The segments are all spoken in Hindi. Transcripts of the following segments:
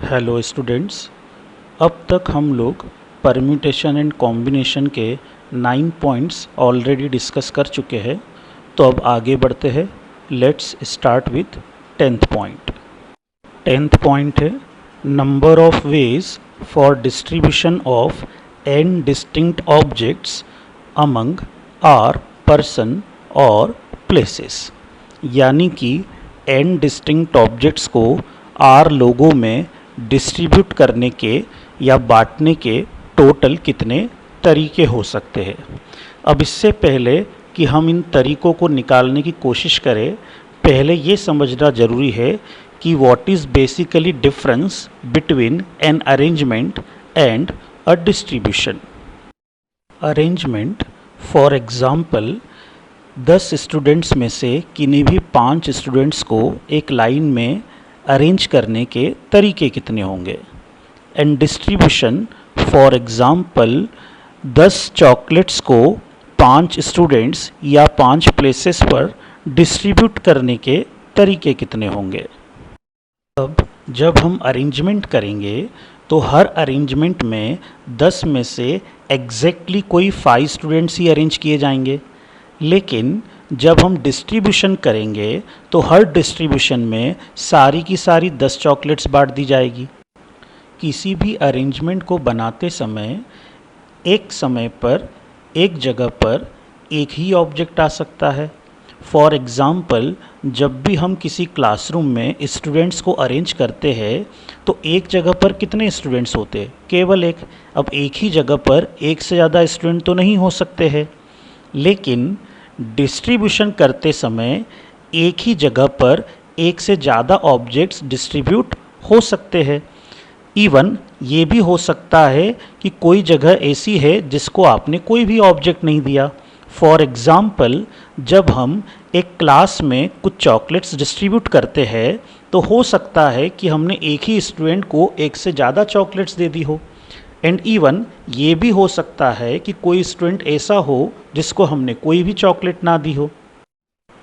Hello students. अब तक हम लोग परम्यूटेशन एंड कॉम्बिनेशन के 9 पॉइंट्स ऑलरेडी डिस्कस कर चुके हैं। तो अब आगे बढ़ते हैं। Let's start with 10th point. 10th point है number of ways for distribution of n distinct objects among r person और प्लेसेस। यानी कि n डिस्टिंक्ट ऑब्जेक्ट्स को r लोगों में डिस्ट्रीब्यूट करने के या बांटने के टोटल कितने तरीके हो सकते हैं। अब इससे पहले कि हम इन तरीकों को निकालने की कोशिश करें, पहले ये समझना ज़रूरी है कि what is basically difference between an arrangement and a distribution. Arrangement, for example 10 students में से किन्हीं भी 5 स्टूडेंट्स को एक लाइन में अरेंज करने के तरीके कितने होंगे। And distribution, for example 10 chocolates को 5 स्टूडेंट्स या 5 प्लेसेस पर डिस्ट्रीब्यूट करने के तरीके कितने होंगे। अब जब हम अरेंजमेंट करेंगे तो हर अरेंजमेंट में 10 में से एग्जैक्टली कोई 5 स्टूडेंट्स ही अरेंज किए जाएंगे, लेकिन जब हम डिस्ट्रीब्यूशन करेंगे तो हर डिस्ट्रीब्यूशन में सारी की सारी 10 चॉकलेट्स बांट दी जाएगी। किसी भी अरेंजमेंट को बनाते समय एक समय पर एक जगह पर एक ही ऑब्जेक्ट आ सकता है। फॉर एग्ज़ाम्पल, जब भी हम किसी क्लासरूम में स्टूडेंट्स को अरेंज करते हैं तो एक जगह पर कितने स्टूडेंट्स होते हैं? केवल एक। अब एक ही जगह पर एक से ज़्यादा स्टूडेंट तो नहीं हो सकते हैं, लेकिन डिस्ट्रीब्यूशन करते समय एक ही जगह पर एक से ज़्यादा ऑब्जेक्ट्स डिस्ट्रीब्यूट हो सकते हैं। इवन ये भी हो सकता है कि कोई जगह ऐसी है जिसको आपने कोई भी ऑब्जेक्ट नहीं दिया। फॉर एग्ज़ाम्पल, जब हम एक क्लास में कुछ चॉकलेट्स डिस्ट्रीब्यूट करते हैं तो हो सकता है कि हमने एक ही स्टूडेंट को एक से ज़्यादा चॉकलेट्स दे दी हो। एंड इवन ये भी हो सकता है कि कोई स्टूडेंट ऐसा हो जिसको हमने कोई भी चॉकलेट ना दी हो।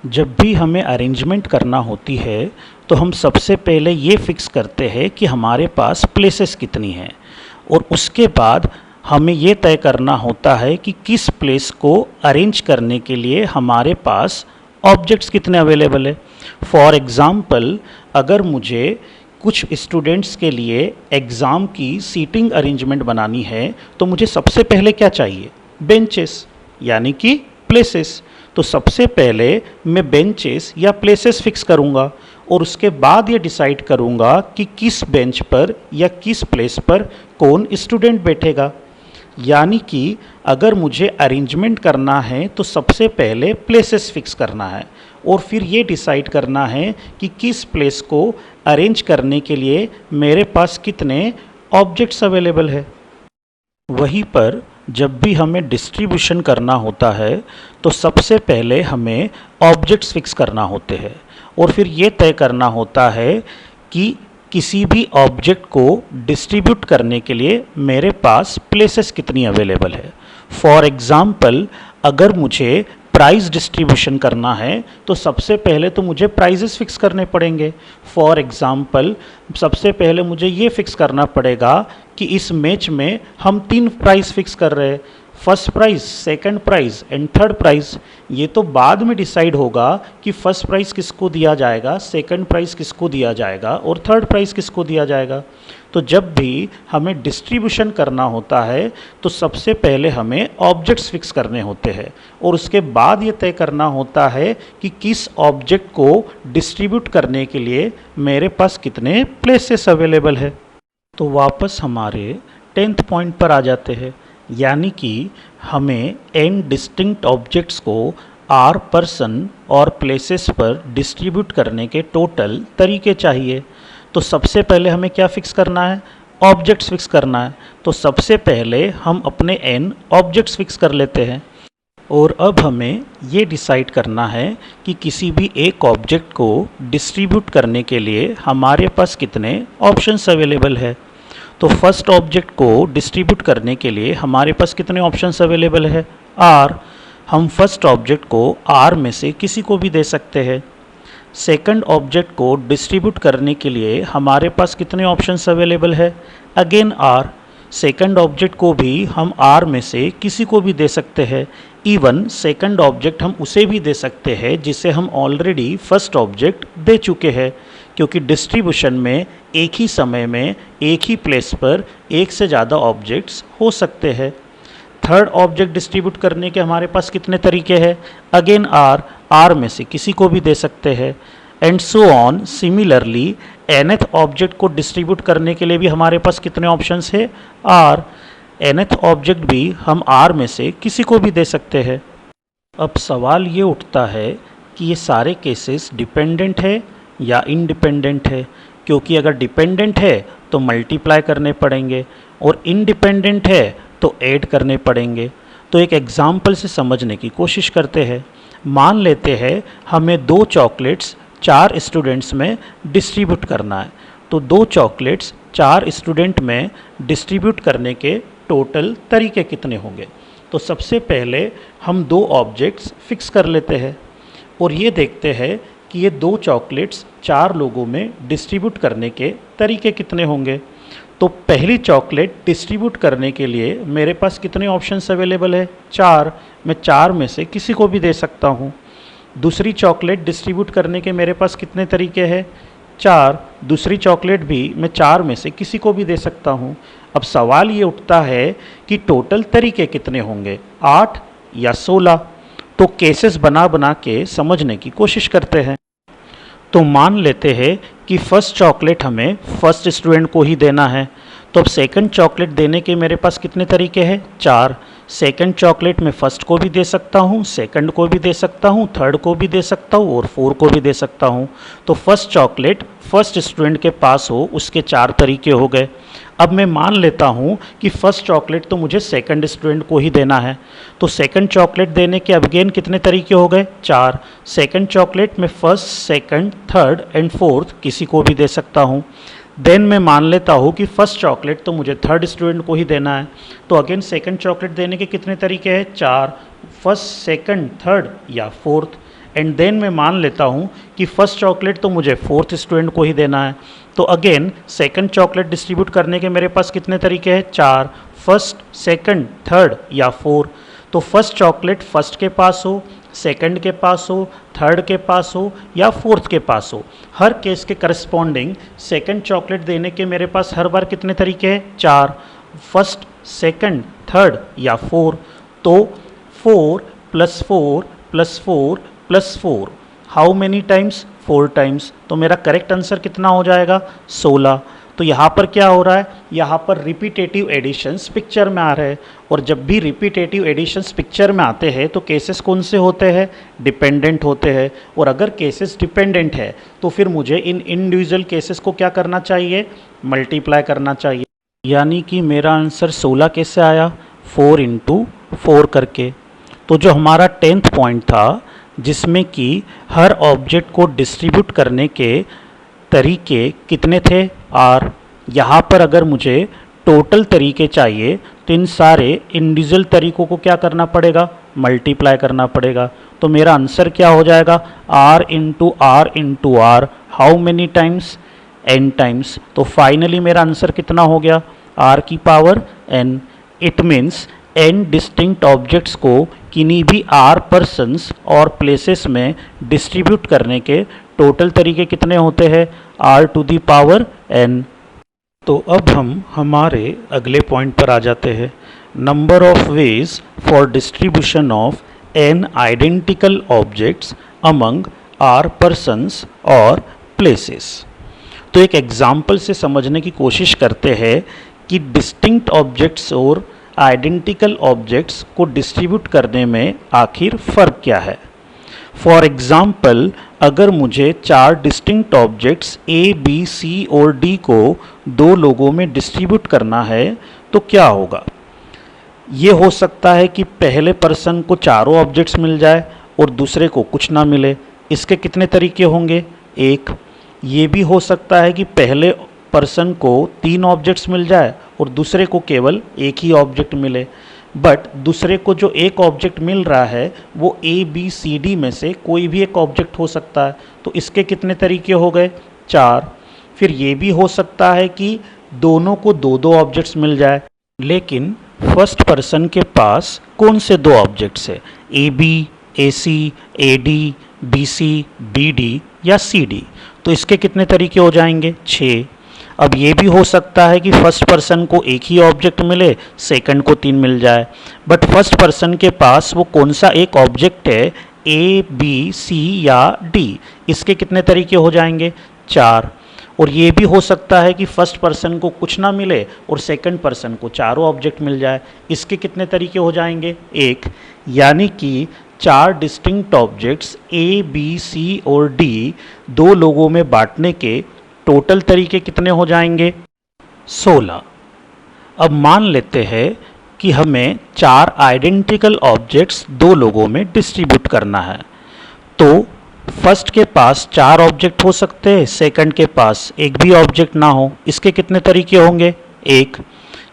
जब भी हमें अरेंजमेंट करना होती है तो हम सबसे पहले ये फिक्स करते हैं कि हमारे पास प्लेसेस कितनी हैं, और उसके बाद हमें ये तय करना होता है कि किस प्लेस को अरेंज करने के लिए हमारे पास ऑब्जेक्ट्स कितने अवेलेबल है। फॉर एग्ज़ाम्पल, अगर मुझे कुछ स्टूडेंट्स के लिए एग्ज़ाम की सीटिंग अरेंजमेंट बनानी है तो मुझे सबसे पहले क्या चाहिए? बेंचेस, यानी कि प्लेसेस। तो सबसे पहले मैं बेंचेस या प्लेसेस फिक्स करूंगा और उसके बाद ये डिसाइड करूंगा कि किस बेंच पर या किस प्लेस पर कौन स्टूडेंट बैठेगा। यानी कि अगर मुझे अरेंजमेंट करना है तो सबसे पहले प्लेसेस फिक्स करना है और फिर ये डिसाइड करना है कि किस प्लेस को अरेंज करने के लिए मेरे पास कितने ऑब्जेक्ट्स अवेलेबल है। वहीं पर जब भी हमें डिस्ट्रीब्यूशन करना होता है तो सबसे पहले हमें ऑब्जेक्ट्स फिक्स करना होते हैं और फिर ये तय करना होता है कि किसी भी ऑब्जेक्ट को डिस्ट्रीब्यूट करने के लिए मेरे पास प्लेसेस कितनी अवेलेबल है। फॉर एग्ज़ाम्पल, अगर मुझे प्राइज़ डिस्ट्रीब्यूशन करना है तो सबसे पहले तो मुझे प्राइजेस फिक्स करने पड़ेंगे। फॉर एग्ज़ाम्पल, सबसे पहले मुझे ये फिक्स करना पड़ेगा कि इस मैच में हम 3 प्राइज़ फिक्स कर रहे हैं, first prize, second prize and third prize. ये तो बाद में डिसाइड होगा कि फर्स्ट प्राइज़ किसको दिया जाएगा, सेकंड प्राइज़ किसको दिया जाएगा और थर्ड प्राइज़ किसको दिया जाएगा। तो जब भी हमें डिस्ट्रीब्यूशन करना होता है तो सबसे पहले हमें ऑब्जेक्ट्स फिक्स करने होते हैं और उसके बाद ये तय करना होता है कि किस ऑब्जेक्ट को डिस्ट्रीब्यूट करने के लिए मेरे पास कितने प्लेसेस अवेलेबल है। तो वापस हमारे 10th पॉइंट पर आ जाते हैं, यानी कि हमें n डिस्टिंक्ट ऑब्जेक्ट्स को r पर्सन और प्लेसेस पर डिस्ट्रीब्यूट करने के टोटल तरीके चाहिए। तो सबसे पहले हमें क्या फ़िक्स करना है? ऑब्जेक्ट्स फ़िक्स करना है। तो सबसे पहले हम अपने n ऑब्जेक्ट्स फ़िक्स कर लेते हैं और अब हमें ये डिसाइड करना है कि किसी भी एक ऑब्जेक्ट को डिस्ट्रीब्यूट करने के लिए हमारे पास कितने ऑप्शंस अवेलेबल है। तो फर्स्ट ऑब्जेक्ट को डिस्ट्रीब्यूट करने के लिए हमारे पास कितने ऑप्शंस अवेलेबल है? r। हम फर्स्ट ऑब्जेक्ट को r में से किसी को भी दे सकते हैं। सेकंड ऑब्जेक्ट को डिस्ट्रीब्यूट करने के लिए हमारे पास कितने ऑप्शंस अवेलेबल है? Again R. सेकंड ऑब्जेक्ट को भी हम आर में से किसी को भी दे सकते हैं। इवन सेकंड ऑब्जेक्ट हम उसे भी दे सकते हैं जिसे हम ऑलरेडी फर्स्ट ऑब्जेक्ट दे चुके हैं, क्योंकि डिस्ट्रीब्यूशन में एक ही समय में एक ही प्लेस पर एक से ज़्यादा ऑब्जेक्ट्स हो सकते हैं। थर्ड ऑब्जेक्ट डिस्ट्रीब्यूट करने के हमारे पास कितने तरीके हैं? अगेन आर में से किसी को भी दे सकते हैं। And so on similarly nth object को डिस्ट्रीब्यूट करने के लिए भी हमारे पास कितने ऑप्शंस है? आर। nth ऑब्जेक्ट भी हम आर में से किसी को भी दे सकते हैं। अब सवाल ये उठता है कि ये सारे केसेस डिपेंडेंट है या इंडिपेंडेंट है, क्योंकि अगर डिपेंडेंट है तो मल्टीप्लाई करने पड़ेंगे और इंडिपेंडेंट है तो ऐड करने पड़ेंगे। तो एक एग्जाम्पल से समझने की कोशिश करते हैं। मान लेते हैं हमें 2 चॉकलेट्स 4 स्टूडेंट्स में डिस्ट्रीब्यूट करना है। तो 2 चॉकलेट्स 4 स्टूडेंट में डिस्ट्रीब्यूट करने के टोटल तरीके कितने होंगे? तो सबसे पहले हम 2 ऑब्जेक्ट्स फिक्स कर लेते हैं और ये देखते हैं कि ये 2 चॉकलेट्स 4 लोगों में डिस्ट्रीब्यूट करने के तरीके कितने होंगे। तो पहली चॉकलेट डिस्ट्रीब्यूट करने के लिए मेरे पास कितने ऑप्शंस अवेलेबल है? 4। मैं 4 में से किसी को भी दे सकता हूँ। दूसरी चॉकलेट डिस्ट्रीब्यूट करने के मेरे पास कितने तरीके हैं? 4। दूसरी चॉकलेट भी मैं 4 में से किसी को भी दे सकता हूँ। अब सवाल ये उठता है कि टोटल तरीके कितने होंगे, 8 या 16? तो केसेस बना बना के समझने की कोशिश करते हैं। तो मान लेते हैं कि फर्स्ट चॉकलेट हमें फर्स्ट स्टूडेंट को ही देना है। तो अब सेकंड चॉकलेट देने के मेरे पास कितने तरीके हैं? 4। सेकंड चॉकलेट में फर्स्ट को भी दे सकता हूँ, सेकंड को भी दे सकता हूँ, थर्ड को भी दे सकता हूँ और 4 को भी दे सकता हूँ। तो फर्स्ट चॉकलेट फर्स्ट स्टूडेंट के पास हो उसके 4 तरीके हो गए। अब मैं मान लेता हूँ कि फर्स्ट चॉकलेट तो मुझे सेकंड स्टूडेंट को ही देना है। तो सेकंड चॉकलेट देने के अब अगेन कितने तरीके हो गए? 4। सेकंड चॉकलेट में first, second, third and fourth किसी को भी दे सकता हूँ। देन मैं मान लेता हूँ कि फर्स्ट चॉकलेट तो मुझे थर्ड स्टूडेंट को ही देना है। तो अगेन सेकंड चॉकलेट देने के कितने तरीके हैं? 4। फर्स्ट, सेकंड, थर्ड या फोर्थ। एंड देन मैं मान लेता हूँ कि फर्स्ट चॉकलेट तो मुझे फोर्थ स्टूडेंट को ही देना है। तो अगेन सेकंड चॉकलेट डिस्ट्रीब्यूट करने के मेरे पास कितने तरीके हैं? 4। फर्स्ट, सेकंड, थर्ड या 4। तो फर्स्ट चॉकलेट फर्स्ट के पास हो, सेकंड के पास हो, थर्ड के पास हो या फोर्थ के पास हो, हर केस के करस्पॉन्डिंग सेकंड चॉकलेट देने के मेरे पास हर बार कितने तरीके हैं? 4। फर्स्ट, सेकंड, थर्ड या 4। तो 4 + 4 + 4 + 4 हाउ मेनी टाइम्स? 4 टाइम्स। तो मेरा करेक्ट आंसर कितना हो जाएगा? 16। तो यहाँ पर क्या हो रहा है? यहाँ पर रिपीटेटिव एडिशंस पिक्चर में आ रहे हैं, और जब भी रिपीटेटिव एडिशंस पिक्चर में आते हैं तो केसेस कौन से होते हैं? डिपेंडेंट होते हैं। और अगर केसेस डिपेंडेंट है तो फिर मुझे इन इंडिविजुअल केसेस को क्या करना चाहिए? मल्टीप्लाई करना चाहिए। यानी कि मेरा आंसर 16 कैसे आया? 4 × 4 करके। तो जो हमारा 10th पॉइंट था जिसमें कि हर ऑब्जेक्ट को डिस्ट्रीब्यूट करने के तरीके कितने थे? आर। यहाँ पर अगर मुझे टोटल तरीके चाहिए तो इन सारे इंडिविजुअल तरीकों को क्या करना पड़ेगा? मल्टीप्लाई करना पड़ेगा। तो मेरा आंसर क्या हो जाएगा? R × R × R how many times? n times. तो फाइनली मेरा आंसर कितना हो गया? R⁴n। It means n distinct objects को किन्हीं भी r पर्सन्स और प्लेसेस में डिस्ट्रीब्यूट करने के टोटल तरीके कितने होते हैं? R⁴n। तो अब हम हमारे अगले पॉइंट पर आ जाते हैं। Number of ways for distribution of n identical objects among r persons और प्लेसेस। तो एक एग्जाम्पल से समझने की कोशिश करते हैं कि डिस्टिंक्ट ऑब्जेक्ट्स और आइडेंटिकल ऑब्जेक्ट्स को डिस्ट्रीब्यूट करने में आखिर फ़र्क क्या है। फॉर एग्ज़ाम्पल, अगर मुझे 4 distinct objects A, B, C और D को 2 लोगों में डिस्ट्रीब्यूट करना है तो क्या होगा? ये हो सकता है कि पहले पर्सन को चारों ऑब्जेक्ट्स मिल जाए और दूसरे को कुछ ना मिले। इसके कितने तरीके होंगे? 1। ये भी हो सकता है कि पहले पर्सन को 3 ऑब्जेक्ट्स मिल जाए और दूसरे को केवल एक ही ऑब्जेक्ट मिले। बट दूसरे को जो एक ऑब्जेक्ट मिल रहा है वो ए बी सी डी में से कोई भी एक ऑब्जेक्ट हो सकता है। तो इसके कितने तरीके हो गए? 4। फिर ये भी हो सकता है कि दोनों को दो दो ऑब्जेक्ट्स मिल जाए, लेकिन फर्स्ट पर्सन के पास कौन से दो ऑब्जेक्ट्स है? A B, A C, A D, B C, B D या सी डी। तो इसके कितने तरीके हो जाएंगे? 6। अब ये भी हो सकता है कि फर्स्ट पर्सन को एक ही ऑब्जेक्ट मिले, सेकंड को 3 मिल जाए, बट फर्स्ट पर्सन के पास वो कौन सा एक ऑब्जेक्ट है? ए बी सी या डी। इसके कितने तरीके हो जाएंगे? 4। और ये भी हो सकता है कि फर्स्ट पर्सन को कुछ ना मिले और सेकंड पर्सन को चारों ऑब्जेक्ट मिल जाए। इसके कितने तरीके हो जाएंगे? 1। यानी कि 4 distinct objects A B C और डी दो लोगों में बांटने के टोटल तरीके कितने हो जाएंगे? 16। अब मान लेते हैं कि हमें 4 आइडेंटिकल ऑब्जेक्ट्स दो लोगों में डिस्ट्रीब्यूट करना है। तो फर्स्ट के पास 4 ऑब्जेक्ट हो सकते हैं, सेकंड के पास एक भी ऑब्जेक्ट ना हो। इसके कितने तरीके होंगे? 1।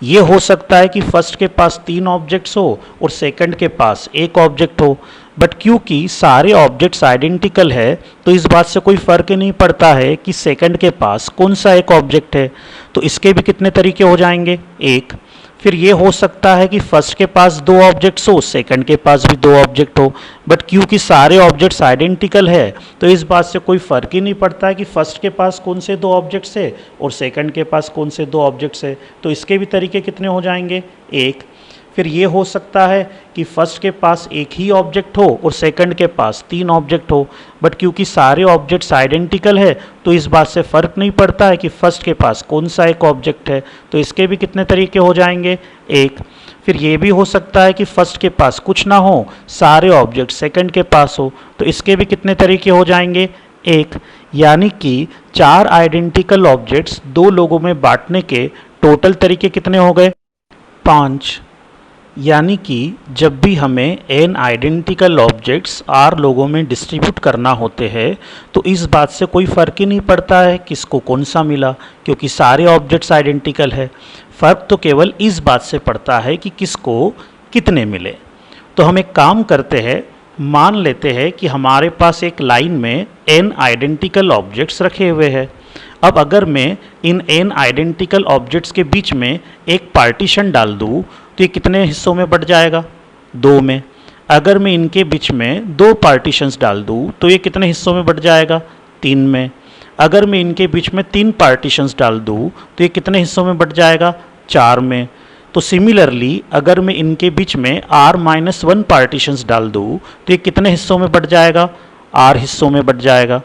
ये हो सकता है कि फर्स्ट के पास 3 ऑब्जेक्ट्स हो और सेकंड के पास एक ऑब्जेक्ट हो, बट क्योंकि सारे ऑब्जेक्ट्स आइडेंटिकल है तो इस बात से कोई फ़र्क नहीं पड़ता है कि सेकंड के पास कौन सा एक ऑब्जेक्ट है। तो इसके भी कितने तरीके हो जाएंगे? 1। फिर ये हो सकता है कि फर्स्ट के पास 2 ऑब्जेक्ट्स हो, सेकंड के पास भी 2 ऑब्जेक्ट हो, बट क्योंकि सारे ऑब्जेक्ट्स आइडेंटिकल है तो इस बात से कोई फ़र्क ही नहीं पड़ता है कि फर्स्ट के पास कौन से 2 ऑब्जेक्ट्स है और सेकंड के पास कौन से 2 ऑब्जेक्ट्स है। तो इसके भी तरीके कितने हो जाएंगे? 1। फिर ये हो सकता है कि फर्स्ट के पास एक ही ऑब्जेक्ट हो और सेकंड के पास 3 ऑब्जेक्ट हो, बट क्योंकि सारे ऑब्जेक्ट्स आइडेंटिकल है तो इस बात से फ़र्क नहीं पड़ता है कि फर्स्ट के पास कौन सा एक ऑब्जेक्ट है। तो इसके भी कितने तरीके हो जाएंगे? 1। फिर ये भी हो सकता है कि फर्स्ट के पास कुछ ना हो, सारे ऑब्जेक्ट सेकंड के पास हो। तो इसके भी कितने तरीके हो जाएंगे? 1। यानी कि 4 आइडेंटिकल ऑब्जेक्ट्स दो लोगों में बांटने के टोटल तरीके कितने हो गए? 5। यानी कि जब भी हमें n आइडेंटिकल ऑब्जेक्ट्स r लोगों में डिस्ट्रीब्यूट करना होते हैं तो इस बात से कोई फ़र्क ही नहीं पड़ता है किसको कौन सा मिला, क्योंकि सारे ऑब्जेक्ट्स आइडेंटिकल है। फ़र्क तो केवल इस बात से पड़ता है कि किसको कितने मिले। तो हम एक काम करते हैं, मान लेते हैं कि हमारे पास एक लाइन में n आइडेंटिकल ऑब्जेक्ट्स रखे हुए हैं। अब अगर मैं इन n आइडेंटिकल ऑब्जेक्ट्स के बीच में एक पार्टीशन डाल दूँ तो ये कितने हिस्सों में बट जाएगा? 2 में। अगर मैं इनके बीच में 2 पार्टीशंस डाल दूँ तो ये कितने हिस्सों में बट जाएगा? 3 में। अगर मैं इनके बीच में 3 पार्टीशंस डाल दूँ तो ये कितने हिस्सों में बट जाएगा? 4 में। तो सिमिलरली अगर मैं इनके बीच में r-1 पार्टीशंस डाल दूँ तो ये कितने हिस्सों में बट जाएगा? r हिस्सों में बट जाएगा।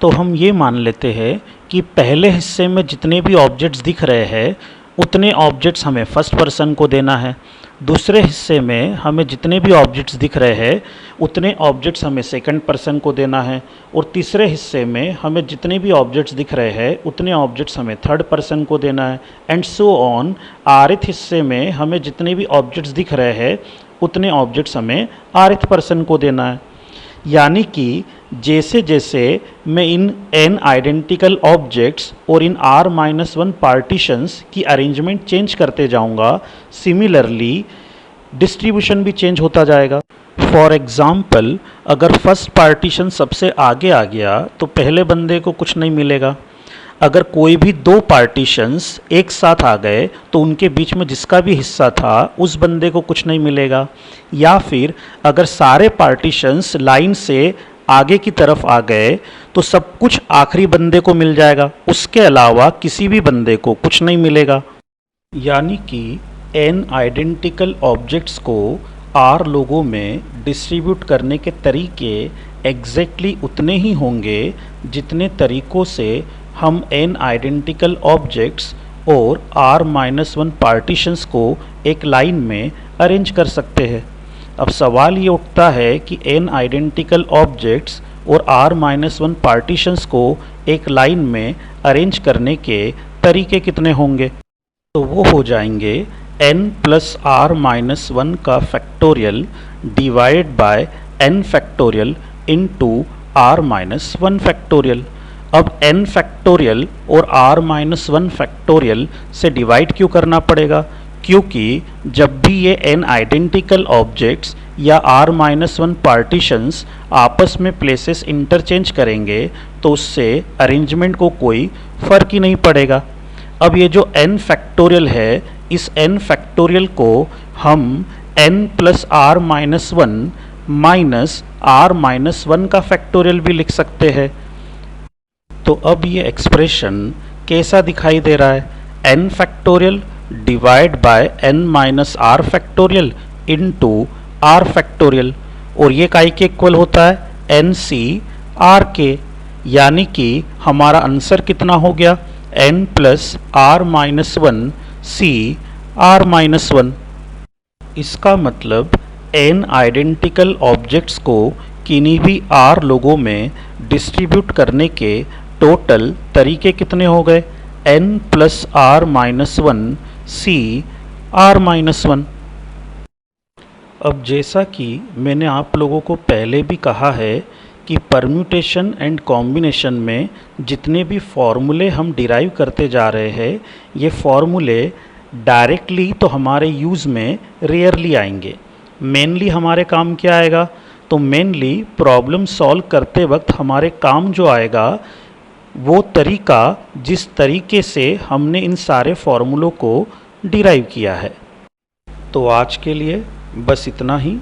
तो हम ये मान लेते हैं कि पहले हिस्से में जितने भी ऑब्जेक्ट्स दिख रहे हैं उतने ऑब्जेक्ट्स हमें फर्स्ट पर्सन को देना है। दूसरे हिस्से में हमें जितने भी ऑब्जेक्ट्स दिख रहे हैं उतने ऑब्जेक्ट्स हमें सेकंड पर्सन को देना है। और तीसरे हिस्से में हमें जितने भी ऑब्जेक्ट्स दिख रहे हैं उतने ऑब्जेक्ट्स हमें थर्ड पर्सन को देना है, एंड सो ऑन। आरथ हिस्से में हमें जितने भी ऑब्जेक्ट्स दिख रहे हैं उतने ऑब्जेक्ट्स हमें आरथ पर्सन को देना है। यानी कि जैसे जैसे मैं इन n आइडेंटिकल ऑब्जेक्ट्स और इन r-1 पार्टीशंस की अरेंजमेंट चेंज करते जाऊंगा, सिमिलरली डिस्ट्रीब्यूशन भी चेंज होता जाएगा। फॉर एग्ज़ाम्पल अगर फर्स्ट पार्टीशन सबसे आगे आ गया तो पहले बंदे को कुछ नहीं मिलेगा। अगर कोई भी 2 पार्टीशंस एक साथ आ गए तो उनके बीच में जिसका भी हिस्सा था उस बंदे को कुछ नहीं मिलेगा। या फिर अगर सारे पार्टीशंस लाइन से आगे की तरफ आ गए तो सब कुछ आखिरी बंदे को मिल जाएगा, उसके अलावा किसी भी बंदे को कुछ नहीं मिलेगा। यानी कि n आइडेंटिकल ऑब्जेक्ट्स को r लोगों में डिस्ट्रीब्यूट करने के तरीके एग्जैक्टली उतने ही होंगे जितने तरीक़ों से हम n आइडेंटिकल ऑब्जेक्ट्स और r-1 पार्टीशंस को एक लाइन में अरेंज कर सकते हैं। अब सवाल ये उठता है कि n आइडेंटिकल ऑब्जेक्ट्स और r-1 पार्टीशंस को एक लाइन में अरेंज करने के तरीके कितने होंगे? तो वो हो जाएंगे n प्लस r-1 का factorial divide by n factorial into r-1 factorial. अब n फैक्टोरियल और r-1 फैक्टोरियल से डिवाइड क्यों करना पड़ेगा? क्योंकि जब भी ये n आइडेंटिकल ऑब्जेक्ट्स या r-1 पार्टीशंस आपस में प्लेसेस इंटरचेंज करेंगे तो उससे अरेंजमेंट को कोई फ़र्क ही नहीं पड़ेगा। अब ये जो n फैक्टोरियल है, इस n फैक्टोरियल को हम n plus r-1 minus r-1 का फैक्टोरियल भी लिख सकते हैं। तो अब ये एक्सप्रेशन कैसा दिखाई दे रहा है? n factorial divide by n minus r factorial into r factorial, और ये काई के इक्वल होता है n c r के, यानी कि हमारा आंसर कितना हो गया? n plus r-1 c r-1। इसका मतलब n आइडेंटिकल ऑब्जेक्ट्स को किन्हीं भी r लोगों में डिस्ट्रीब्यूट करने के टोटल तरीके कितने हो गए? n plus r-1 c r-1। अब जैसा कि मैंने आप लोगों को पहले भी कहा है कि परम्यूटेशन एंड कॉम्बिनेशन में जितने भी फॉर्मूले हम डिराइव करते जा रहे हैं, ये फॉर्मूले डायरेक्टली तो हमारे यूज़ में रेयरली आएंगे। मेनली हमारे काम क्या आएगा? तो मेनली प्रॉब्लम सॉल्व करते वक्त हमारे काम जो आएगा वो तरीका जिस तरीके से हमने इन सारे फॉर्मूलों को डिराइव किया है। तो आज के लिए बस इतना ही।